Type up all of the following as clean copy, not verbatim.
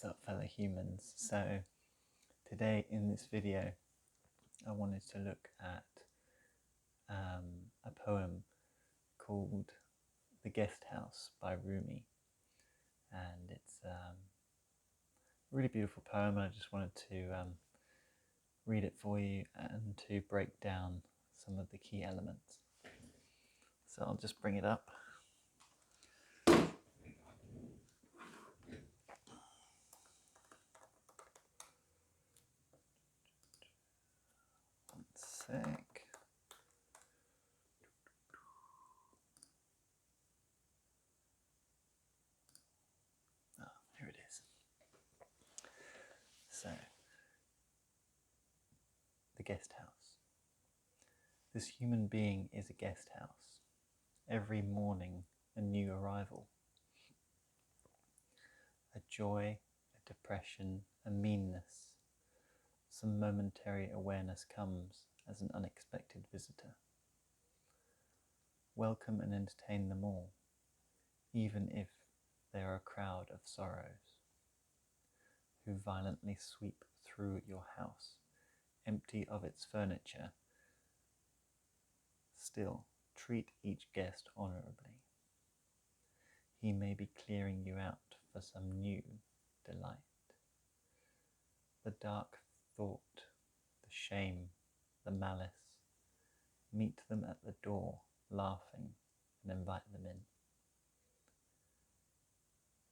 What's up, fellow humans? So today in this video I wanted to look at a poem called The Guest House by Rumi, and it's a really beautiful poem, and I just wanted to read it for you and to break down some of the key elements. So I'll just bring it up. One sec. Here it is. So, the guest house. This human being is a guest house. Every morning, a new arrival. A joy, a depression, a meanness. Some momentary awareness comes as an unexpected visitor. Welcome and entertain them all, even if they are a crowd of sorrows, who violently sweep through your house, empty of its furniture. Still, treat each guest honourably. He may be clearing you out for some new delight. The dark thought, the shame, the malice, meet them at the door, laughing, and invite them in.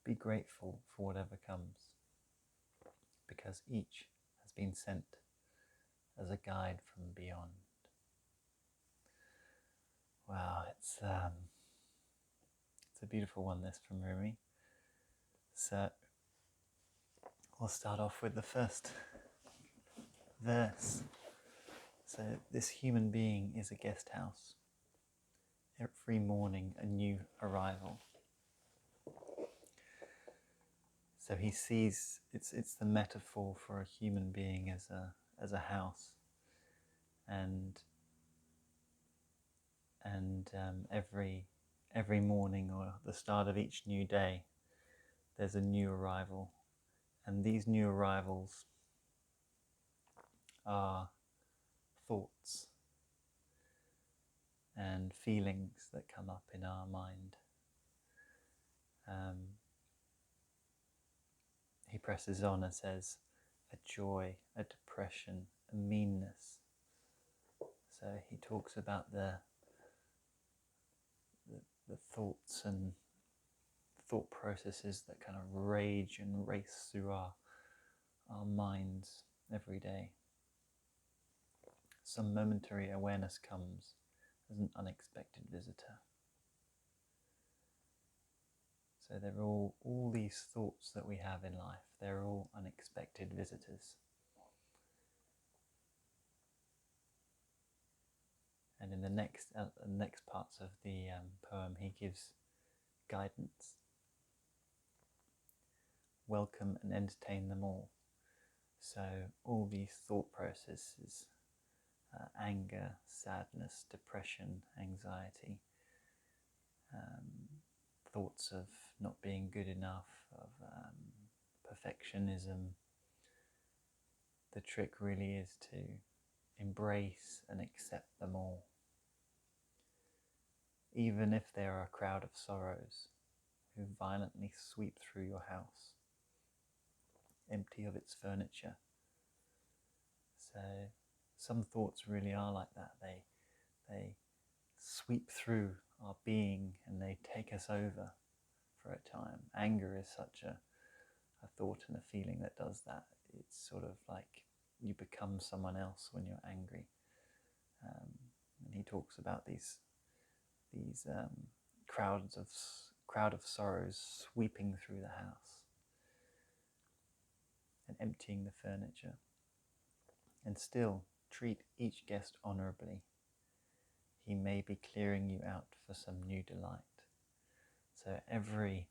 Be grateful for whatever comes, because each has been sent as a guide from beyond. Wow, it's a beautiful one, this, from Rumi. So we'll start off with the first verse. So this human being is a guest house. Every morning a new arrival. So he sees it's the metaphor for a human being as a house, and every morning or the start of each new day, there's a new arrival, and these new arrivals are thoughts and feelings that come up in our mind. He presses on and says, a joy, a depression, a meanness. So he talks about the thoughts and thought processes that kind of rage and race through our minds every day. Some momentary awareness comes as an unexpected visitor. So they're all these thoughts that we have in life, they're all unexpected visitors. And in the next parts of the poem, he gives guidance. Welcome and entertain them all. So all these thought processes, anger, sadness, depression, anxiety, thoughts of not being good enough, of perfectionism. The trick really is to embrace and accept them all, even if they are a crowd of sorrows who violently sweep through your house, empty of its furniture. So some thoughts really are like that. They sweep through our being and they take us over for a time. Anger is such a thought and a feeling that does that. It's sort of like you become someone else when you're angry. And he talks about these crowd of sorrows sweeping through the house and emptying the furniture. And still, treat each guest honourably. He may be clearing you out for some new delight. So every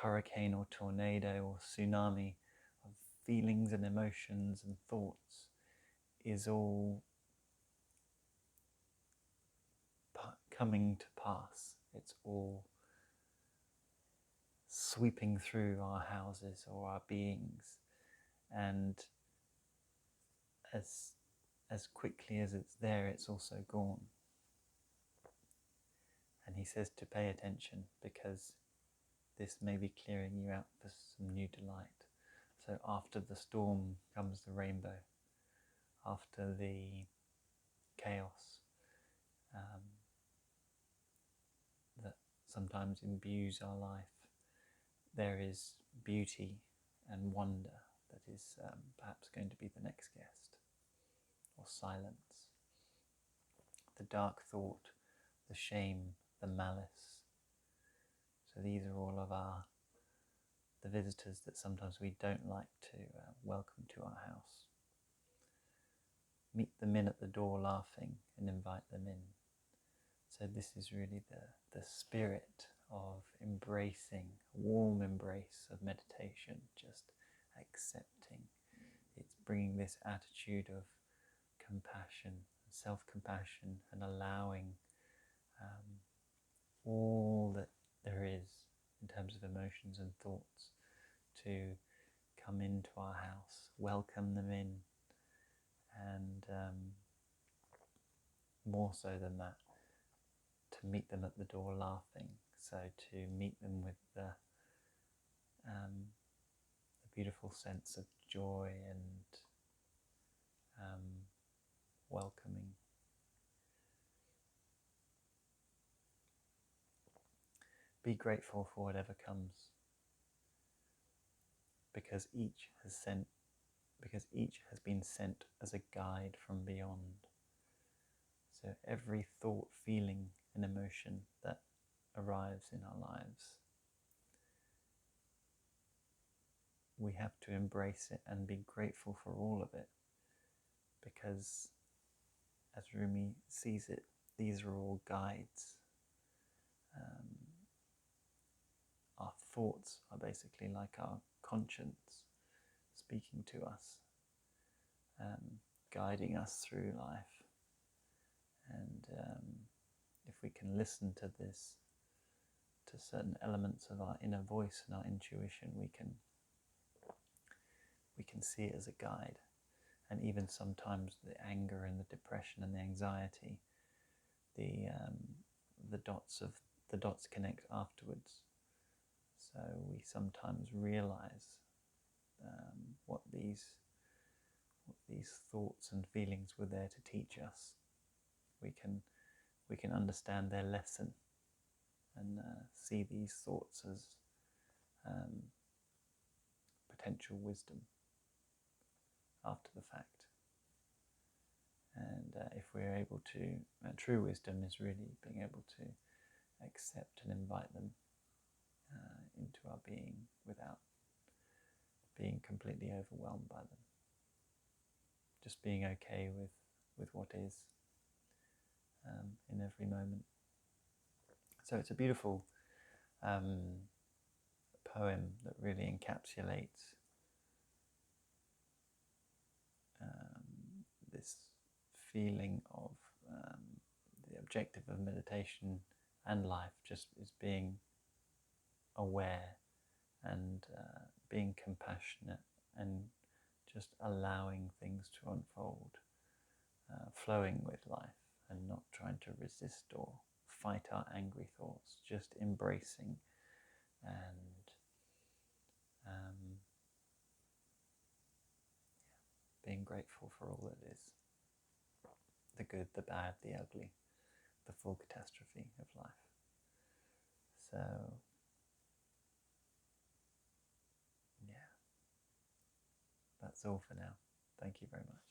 hurricane or tornado or tsunami of feelings and emotions and thoughts is all coming to pass. It's all sweeping through our houses or our beings, and as quickly as it's there, it's also gone. And he says to pay attention, because this may be clearing you out for some new delight. So after the storm comes the rainbow. After the chaos that sometimes imbues our life, there is beauty and wonder that is perhaps going to be the next guest, or silence. The dark thought, the shame, the malice. So these are all of the visitors that sometimes we don't like to welcome to our house. Meet them in at the door laughing and invite them in. So this is really the spirit of embracing, a warm embrace of meditation, just accepting. It's bringing this attitude of compassion, self-compassion, and allowing all that there is in terms of emotions and thoughts to come into our house, welcome them in, and more so than that, to meet them at the door laughing. So to meet them with the beautiful sense of joy and welcoming. Be grateful for whatever comes, because each has been sent as a guide from beyond. So every thought, feeling, and emotion that arrives in our lives, we have to embrace it and be grateful for all of it, because as Rumi sees it, these are all guides. Our thoughts are basically like our conscience speaking to us, guiding us through life. And if we can listen to this, to certain elements of our inner voice and our intuition, we can see it as a guide. And even sometimes the anger and the depression and the anxiety, the dots connect afterwards. So we sometimes realize what these thoughts and feelings were there to teach us. We can understand their lesson and see these thoughts as potential wisdom after the fact. And if we're able to, true wisdom is really being able to accept and invite them into our being without being completely overwhelmed by them. Just being okay with what is in every moment. So it's a beautiful poem that really encapsulates this feeling of the objective of meditation and life just is being aware and being compassionate and just allowing things to unfold, flowing with life and not trying to resist or fight our angry thoughts, just embracing and being grateful for all that is, the good, the bad, the ugly, the full catastrophe of life. So yeah, that's all for now. Thank you very much.